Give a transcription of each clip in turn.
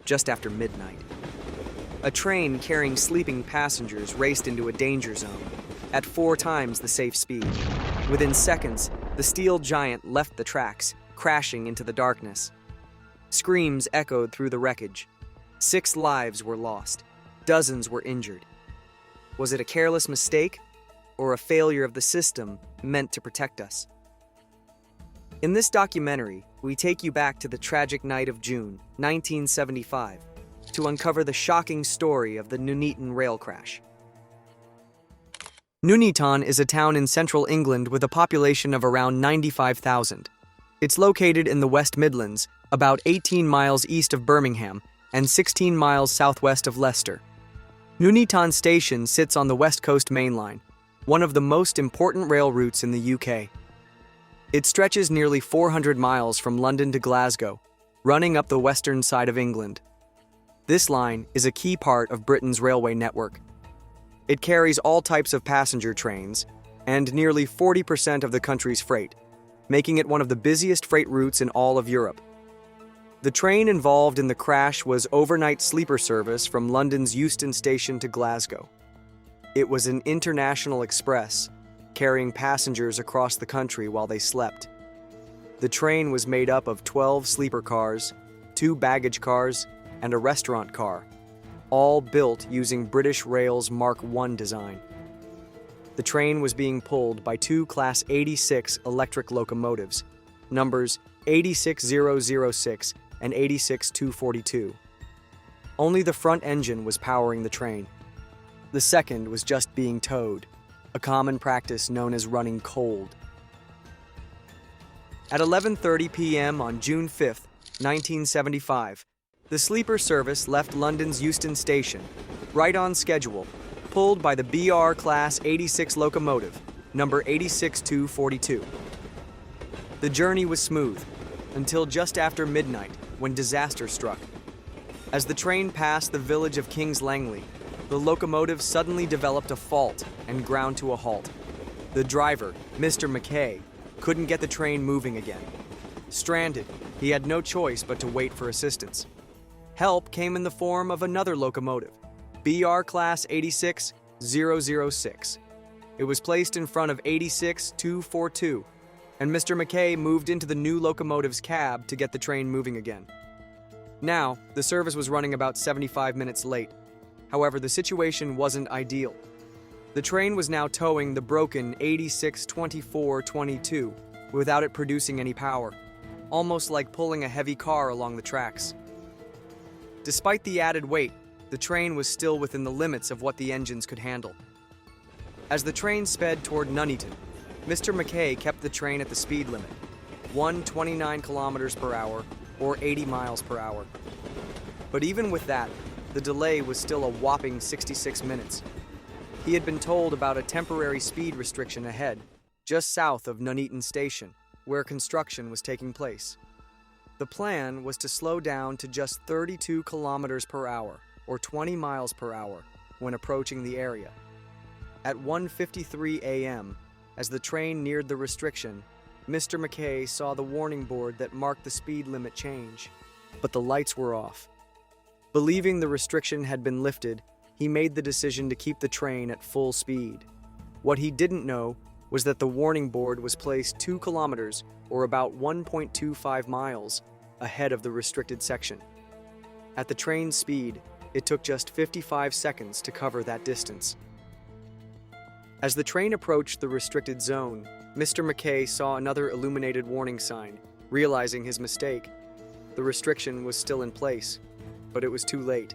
just after midnight. A train carrying sleeping passengers raced into a danger zone at 4 times the safe speed. Within seconds, the steel giant left the tracks, crashing into the darkness. Screams echoed through the wreckage. 6 lives were lost. Dozens were injured. Was it a careless mistake or a failure of the system meant to protect us? In this documentary, we take you back to the tragic night of June 1975 to uncover the shocking story of the Nuneaton rail crash. Nuneaton is a town in central England with a population of around 95,000. It's located in the West Midlands, about 18 miles east of Birmingham and 16 miles southwest of Leicester. Nuneaton Station sits on the West Coast Main Line, one of the most important rail routes in the UK. It stretches nearly 400 miles from London to Glasgow, running up the western side of England. This line is a key part of Britain's railway network. It carries all types of passenger trains and nearly 40% of the country's freight, making it one of the busiest freight routes in all of Europe. The train involved in the crash was overnight sleeper service from London's Euston Station to Glasgow. It was an international express, carrying passengers across the country while they slept. The train was made up of 12 sleeper cars, 2 baggage cars, and a restaurant car, all built using British Rail's Mark I design. The train was being pulled by 2 Class 86 electric locomotives, numbers 86006 and 86242. Only the front engine was powering the train. The second was just being towed, a common practice known as running cold. At 11:30 p.m. on June 5, 1975, the sleeper service left London's Euston Station, right on schedule, pulled by the BR Class 86 locomotive, number 86242. The journey was smooth, until just after midnight, when disaster struck. As the train passed the village of Kings Langley, the locomotive suddenly developed a fault and ground to a halt. The driver, Mr. McKay, couldn't get the train moving again. Stranded, he had no choice but to wait for assistance. Help came in the form of another locomotive, BR Class 86006. It was placed in front of 86242, and Mr. McKay moved into the new locomotive's cab to get the train moving again. Now, the service was running about 75 minutes late. However, the situation wasn't ideal. The train was now towing the broken 862422 without it producing any power, almost like pulling a heavy car along the tracks. Despite the added weight, the train was still within the limits of what the engines could handle. As the train sped toward Nuneaton, Mr. McKay kept the train at the speed limit, 129 kilometers per hour or 80 miles per hour. But even with that, the delay was still a whopping 66 minutes. He had been told about a temporary speed restriction ahead, just south of Nuneaton Station, where construction was taking place. The plan was to slow down to just 32 kilometers per hour, or 20 miles per hour, when approaching the area. At 1:53 a.m., as the train neared the restriction, Mr. McKay saw the warning board that marked the speed limit change, but the lights were off. Believing the restriction had been lifted, he made the decision to keep the train at full speed. What he didn't know was that the warning board was placed 2 kilometers, or about 1.25 miles, ahead of the restricted section. At the train's speed, it took just 55 seconds to cover that distance. As the train approached the restricted zone, Mr. McKay saw another illuminated warning sign, realizing his mistake. The restriction was still in place, but it was too late.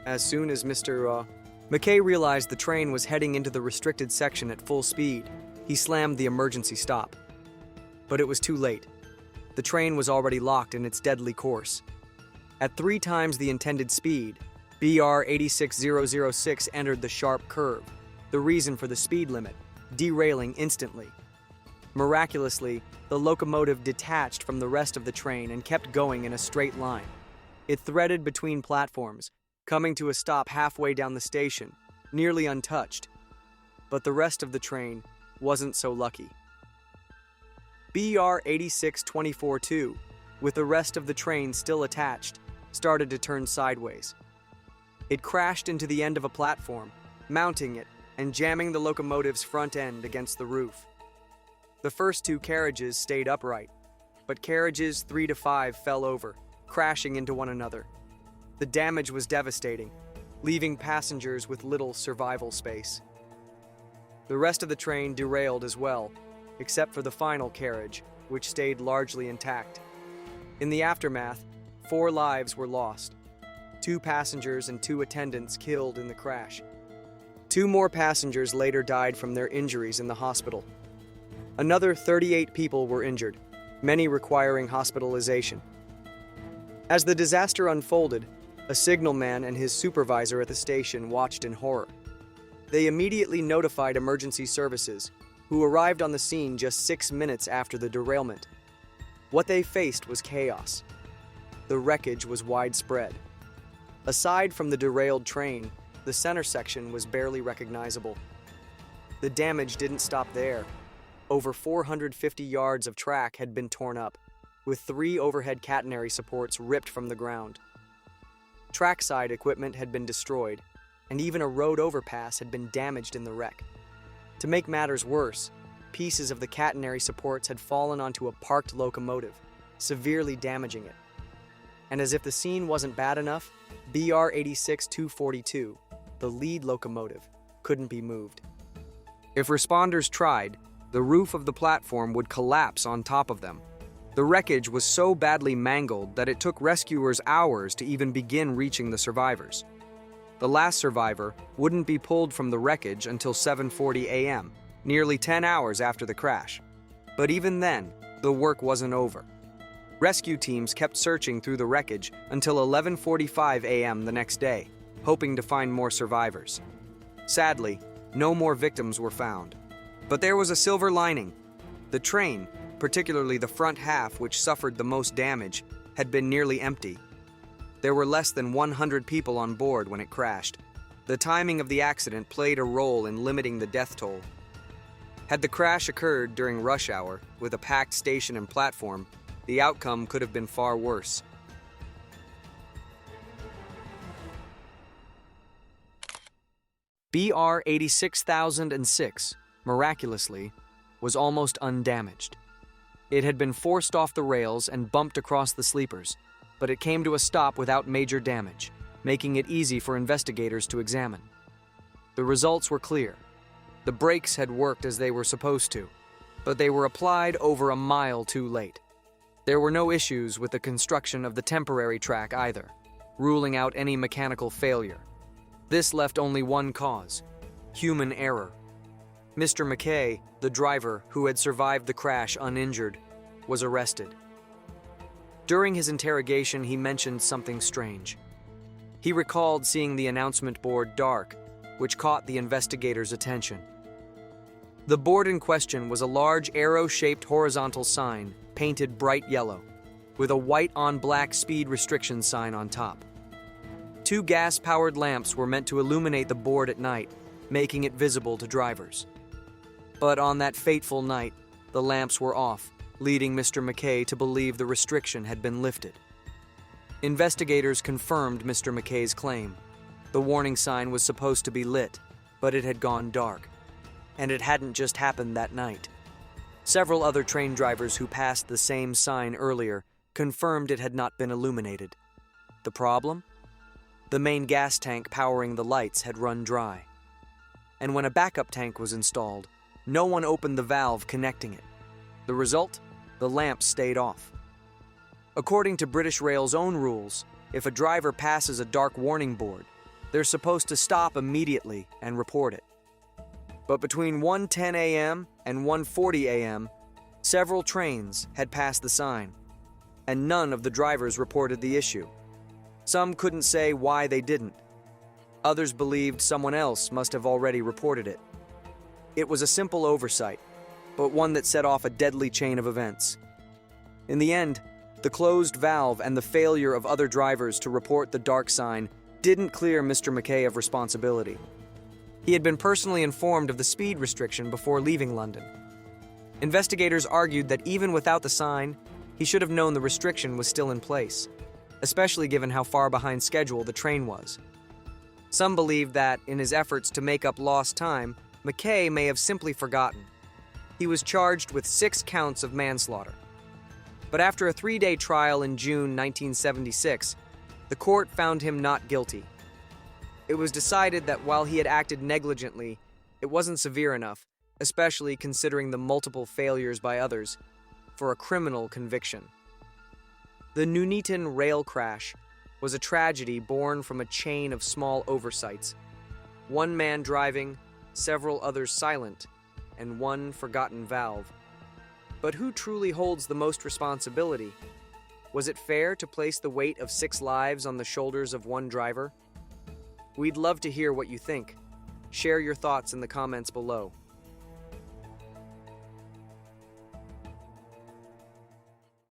As soon as Mr. McKay realized the train was heading into the restricted section at full speed, he slammed the emergency stop. But it was too late. The train was already locked in its deadly course. At 3 times the intended speed, BR 86006 entered the sharp curve, the reason for the speed limit, derailing instantly. Miraculously, the locomotive detached from the rest of the train and kept going in a straight line. It threaded between platforms, coming to a stop halfway down the station, nearly untouched. But the rest of the train wasn't so lucky. BR 86242, with the rest of the train still attached, started to turn sideways. It crashed into the end of a platform, mounting it and jamming the locomotive's front end against the roof. The first two carriages stayed upright, but carriages 3 to 5 fell over, crashing into one another. The damage was devastating, leaving passengers with little survival space. The rest of the train derailed as well, except for the final carriage, which stayed largely intact. In the aftermath, 4 lives were lost. 2 passengers and 2 attendants killed in the crash. 2 more passengers later died from their injuries in the hospital. Another 38 people were injured, many requiring hospitalization. As the disaster unfolded, a signalman and his supervisor at the station watched in horror. They immediately notified emergency services, who arrived on the scene just 6 minutes after the derailment. What they faced was chaos. The wreckage was widespread. Aside from the derailed train, the center section was barely recognizable. The damage didn't stop there. Over 450 yards of track had been torn up, with 3 overhead catenary supports ripped from the ground. Trackside equipment had been destroyed, and even a road overpass had been damaged in the wreck. To make matters worse, pieces of the catenary supports had fallen onto a parked locomotive, severely damaging it. And as if the scene wasn't bad enough, BR 86-242, the lead locomotive, couldn't be moved. If responders tried, the roof of the platform would collapse on top of them. The wreckage was so badly mangled that it took rescuers hours to even begin reaching the survivors. The last survivor wouldn't be pulled from the wreckage until 7:40 a.m., nearly 10 hours after the crash. But even then, the work wasn't over. Rescue teams kept searching through the wreckage until 11:45 a.m. the next day, hoping to find more survivors. Sadly, no more victims were found. But there was a silver lining. The train, particularly the front half which suffered the most damage, had been nearly empty. There were less than 100 people on board when it crashed. The timing of the accident played a role in limiting the death toll. Had the crash occurred during rush hour, with a packed station and platform, the outcome could have been far worse. BR 86,006, miraculously, was almost undamaged. It had been forced off the rails and bumped across the sleepers, but it came to a stop without major damage, making it easy for investigators to examine. The results were clear. The brakes had worked as they were supposed to, but they were applied over a mile too late. There were no issues with the construction of the temporary track either, ruling out any mechanical failure. This left only one cause: human error. Mr. McKay, the driver who had survived the crash uninjured, was arrested. During his interrogation, he mentioned something strange. He recalled seeing the announcement board dark, which caught the investigators' attention. The board in question was a large arrow-shaped horizontal sign painted bright yellow, with a white-on-black speed restriction sign on top. 2 gas-powered lamps were meant to illuminate the board at night, making it visible to drivers. But on that fateful night, the lamps were off, leading Mr. McKay to believe the restriction had been lifted. Investigators confirmed Mr. McKay's claim. The warning sign was supposed to be lit, but it had gone dark. And it hadn't just happened that night. Several other train drivers who passed the same sign earlier confirmed it had not been illuminated. The problem? The main gas tank powering the lights had run dry. And when a backup tank was installed, no one opened the valve connecting it. The result? The lamps stayed off. According to British Rail's own rules, if a driver passes a dark warning board, they're supposed to stop immediately and report it. But between 1:10 a.m. and 1:40 a.m., several trains had passed the sign, and none of the drivers reported the issue. Some couldn't say why they didn't. Others believed someone else must have already reported it. It was a simple oversight, but one that set off a deadly chain of events. In the end, the closed valve and the failure of other drivers to report the dark sign didn't clear Mr. McKay of responsibility. He had been personally informed of the speed restriction before leaving London. Investigators argued that even without the sign, he should have known the restriction was still in place. especially given how far behind schedule the train was. Some believe that, in his efforts to make up lost time, McKay may have simply forgotten. He was charged with 6 counts of manslaughter. But after a 3-day trial in June 1976, the court found him not guilty. It was decided that while he had acted negligently, it wasn't severe enough, especially considering the multiple failures by others, for a criminal conviction. The Nuneaton rail crash was a tragedy born from a chain of small oversights. One man driving, several others silent, and one forgotten valve. But who truly holds the most responsibility? Was it fair to place the weight of 6 lives on the shoulders of one driver? We'd love to hear what you think. Share your thoughts in the comments below.